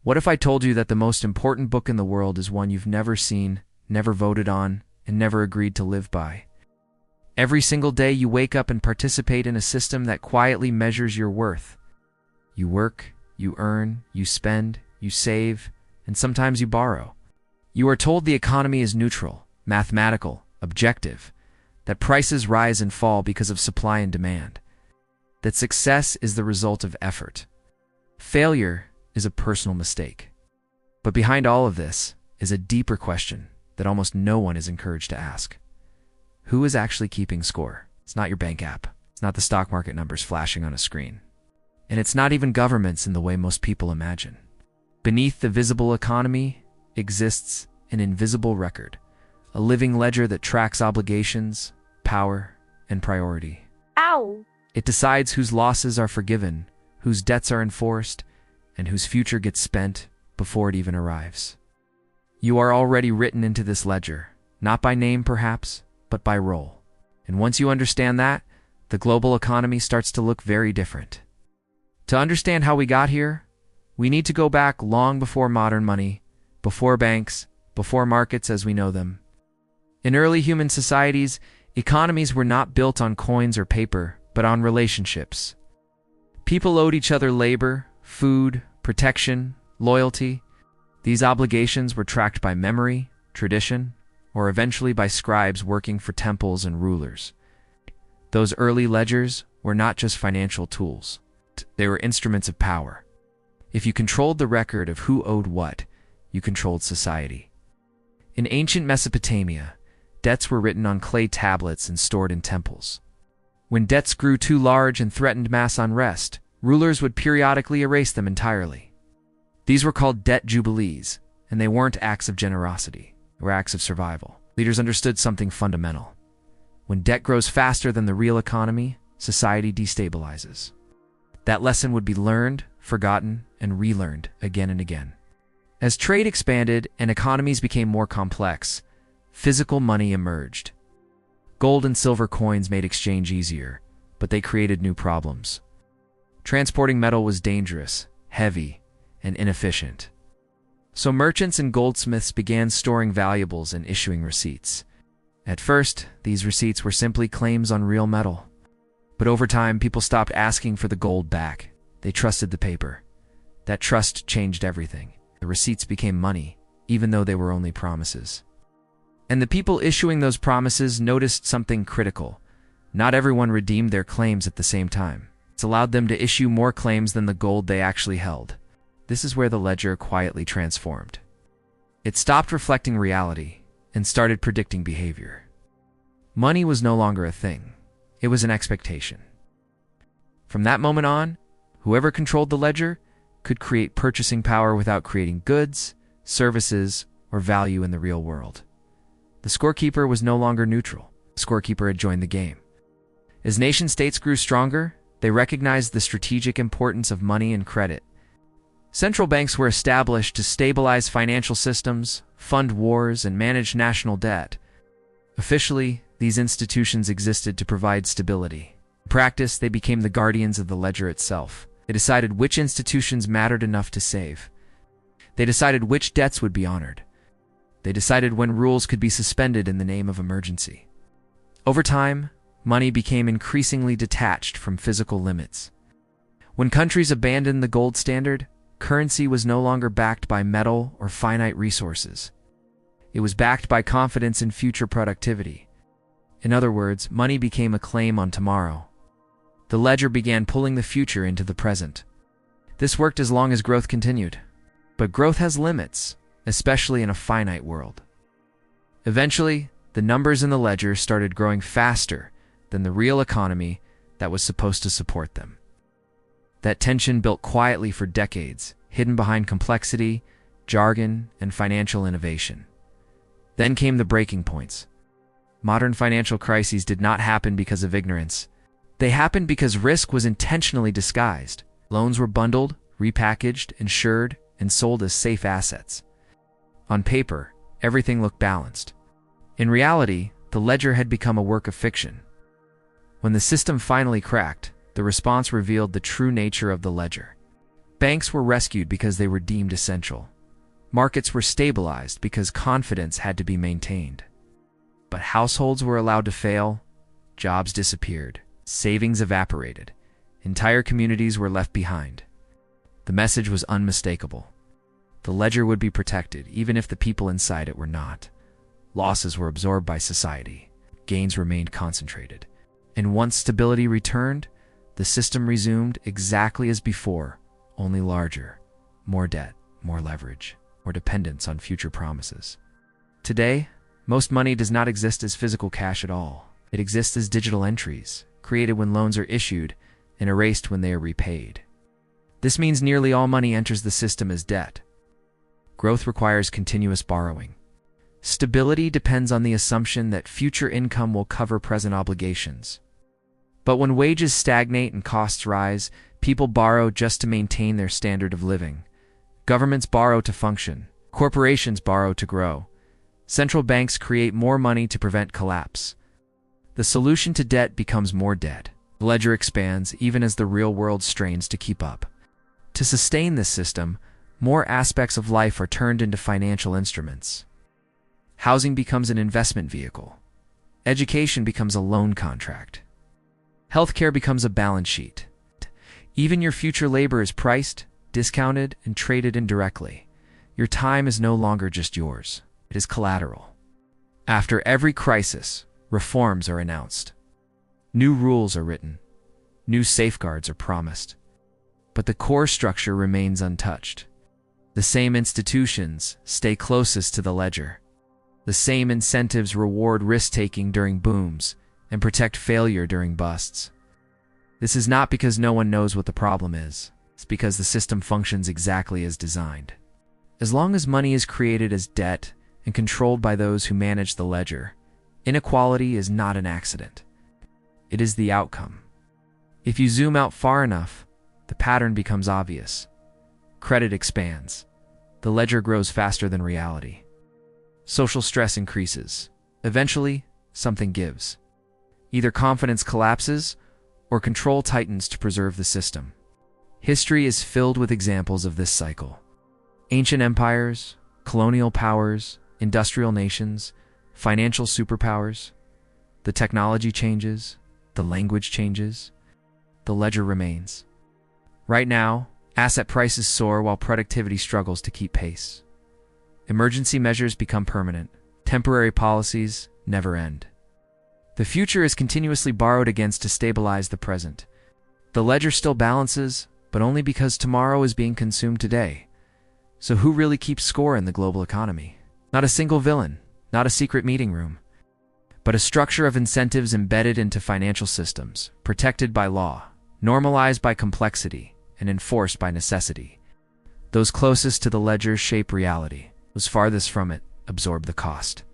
What if I told you that the most important book in the world is one you've never seen, never voted on, and never agreed to live by? Every single day you wake up and participate in a system that quietly measures your worth. You work, you earn, you spend, you save, and sometimes you borrow. You are told the economy is neutral, mathematical, objective, that prices rise and fall because of supply and demand, that success is the result of effort. Failure is a personal mistake. But behind all of this is a deeper question that almost no one is encouraged to ask. Who is actually keeping score? It's not your bank app. It's not the stock market numbers flashing on a screen. And it's not even governments in the way most people imagine. Beneath the visible economy exists an invisible record, a living ledger that tracks obligations, power, and priority. Ow! It decides whose losses are forgiven, whose debts are enforced, and whose future gets spent before it even arrives. You are already written into this ledger, not by name perhaps, but by role. And once you understand that, the global economy starts to look very different. To understand how we got here, we need to go back long before modern money, before banks, before markets as we know them. In early human societies, economies were not built on coins or paper, but on relationships. People owed each other labor, food, protection, loyalty. These obligations were tracked by memory, tradition, or eventually by scribes working for temples and rulers. Those early ledgers were not just financial tools. They were instruments of power. If you controlled the record of who owed what, you controlled society. In ancient Mesopotamia, debts were written on clay tablets and stored in temples. When debts grew too large and threatened mass unrest, rulers would periodically erase them entirely. These were called debt jubilees, and they weren't acts of generosity, they were acts of survival. Leaders understood something fundamental. When debt grows faster than the real economy, society destabilizes. That lesson would be learned, forgotten, and relearned again and again. As trade expanded and economies became more complex, physical money emerged. Gold and silver coins made exchange easier, but they created new problems. Transporting metal was dangerous, heavy, and inefficient. So merchants and goldsmiths began storing valuables and issuing receipts. At first, these receipts were simply claims on real metal. But over time, people stopped asking for the gold back. They trusted the paper. That trust changed everything. The receipts became money, even though they were only promises. And the people issuing those promises noticed something critical. Not everyone redeemed their claims at the same time. It's allowed them to issue more claims than the gold they actually held. This is where the ledger quietly transformed. It stopped reflecting reality and started predicting behavior. Money was no longer a thing. It was an expectation. From that moment on, whoever controlled the ledger could create purchasing power without creating goods, services, or value in the real world. The scorekeeper was no longer neutral. The scorekeeper had joined the game. As nation-states grew stronger, they recognized the strategic importance of money and credit. Central banks were established to stabilize financial systems, fund wars, and manage national debt. Officially, these institutions existed to provide stability. In practice, they became the guardians of the ledger itself. They decided which institutions mattered enough to save. They decided which debts would be honored. They decided when rules could be suspended in the name of emergency. Over time, money became increasingly detached from physical limits. When countries abandoned the gold standard, currency was no longer backed by metal or finite resources. It was backed by confidence in future productivity. In other words, money became a claim on tomorrow. The ledger began pulling the future into the present. This worked as long as growth continued. But growth has limits, especially in a finite world. Eventually, the numbers in the ledger started growing faster than the real economy that was supposed to support them. That tension built quietly for decades, hidden behind complexity, jargon, and financial innovation. Then came the breaking points. Modern financial crises did not happen because of ignorance. They happened because risk was intentionally disguised. Loans were bundled, repackaged, insured, and sold as safe assets. On paper, everything looked balanced. In reality, the ledger had become a work of fiction. When the system finally cracked, the response revealed the true nature of the ledger. Banks were rescued because they were deemed essential. Markets were stabilized because confidence had to be maintained. But households were allowed to fail, jobs disappeared, savings evaporated, entire communities were left behind. The message was unmistakable. The ledger would be protected, even if the people inside it were not. Losses were absorbed by society. Gains remained concentrated. And once stability returned, the system resumed exactly as before, only larger. More debt, more leverage, more dependence on future promises. Today, most money does not exist as physical cash at all. It exists as digital entries, created when loans are issued and erased when they are repaid. This means nearly all money enters the system as debt. Growth requires continuous borrowing. Stability depends on the assumption that future income will cover present obligations. But when wages stagnate and costs rise, people borrow just to maintain their standard of living. Governments borrow to function. Corporations borrow to grow. Central banks create more money to prevent collapse. The solution to debt becomes more debt. The ledger expands even as the real world strains to keep up. To sustain this system, more aspects of life are turned into financial instruments. Housing becomes an investment vehicle. Education becomes a loan contract. Healthcare becomes a balance sheet. Even your future labor is priced, discounted, and traded indirectly. Your time is no longer just yours. It is collateral. After every crisis, reforms are announced. New rules are written. New safeguards are promised. But the core structure remains untouched. The same institutions stay closest to the ledger. The same incentives reward risk-taking during booms and protect failure during busts. This is not because no one knows what the problem is. It's because the system functions exactly as designed. As long as money is created as debt and controlled by those who manage the ledger, inequality is not an accident. It is the outcome. If you zoom out far enough, the pattern becomes obvious. Credit expands. The ledger grows faster than reality. Social stress increases. Eventually, something gives. Either confidence collapses or control tightens to preserve the system. History is filled with examples of this cycle. Ancient empires, colonial powers, industrial nations, financial superpowers. The technology changes, the language changes, the ledger remains. Right now, asset prices soar while productivity struggles to keep pace. Emergency measures become permanent. Temporary policies never end. The future is continuously borrowed against to stabilize the present. The ledger still balances, but only because tomorrow is being consumed today. So who really keeps score in the global economy? Not a single villain, not a secret meeting room, but a structure of incentives embedded into financial systems, protected by law, normalized by complexity, and enforced by necessity. Those closest to the ledger shape reality. Those farthest from it absorb the cost.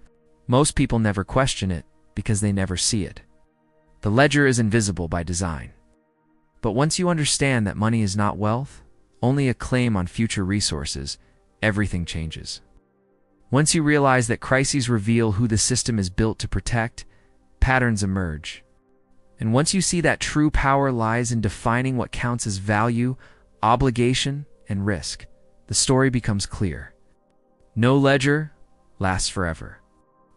Most people never question it because they never see it. The ledger is invisible by design. But once you understand that money is not wealth, only a claim on future resources, everything changes. Once you realize that crises reveal who the system is built to protect, patterns emerge. And once you see that true power lies in defining what counts as value, obligation, and risk, the story becomes clear. No ledger lasts forever.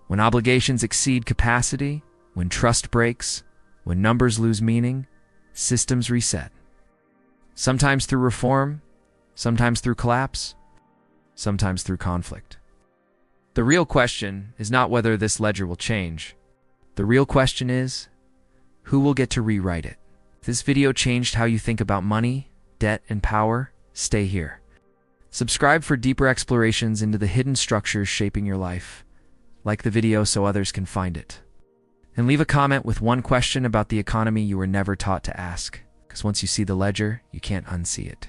When obligations exceed capacity, when trust breaks, when numbers lose meaning, systems reset. Sometimes through reform, sometimes through collapse, sometimes through conflict. The real question is not whether this ledger will change. The real question is, who will get to rewrite it? If this video changed how you think about money, debt, and power, stay here. Subscribe for deeper explorations into the hidden structures shaping your life. Like the video so others can find it. And leave a comment with one question about the economy you were never taught to ask, because once you see the ledger, you can't unsee it.